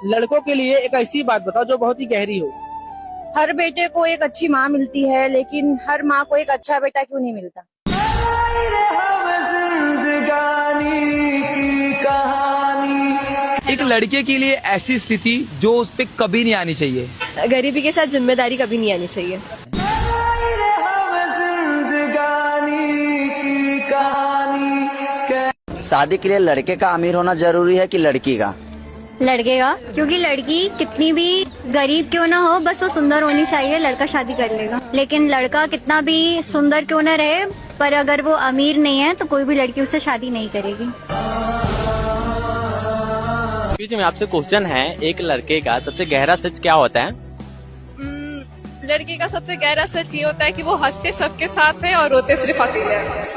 लड़कों के लिए एक ऐसी बात बताओ जो बहुत ही गहरी हो। हर बेटे को एक अच्छी माँ मिलती है, लेकिन हर माँ को एक अच्छा बेटा क्यों नहीं मिलता? एक लड़के के लिए ऐसी स्थिति जो उस पे कभी नहीं आनी चाहिए। गरीबी के साथ जिम्मेदारी कभी नहीं आनी चाहिए। शादी के लिए लड़के का अमीर होना जरूरी है कि लड़की का? लड़के का, क्योंकि लड़की कितनी भी गरीब क्यों ना हो, बस वो सुंदर होनी चाहिए, लड़का शादी कर लेगा। लेकिन लड़का कितना भी सुंदर क्यों ना रहे, पर अगर वो अमीर नहीं है तो कोई भी लड़की उससे शादी नहीं करेगी। में आपसे क्वेश्चन है, एक लड़के का सबसे गहरा सच क्या होता है? लड़के का सबसे गहरा सच ये होता है कि वो हंसते सबके साथ है और रोते सिर्फ अकेले हैं।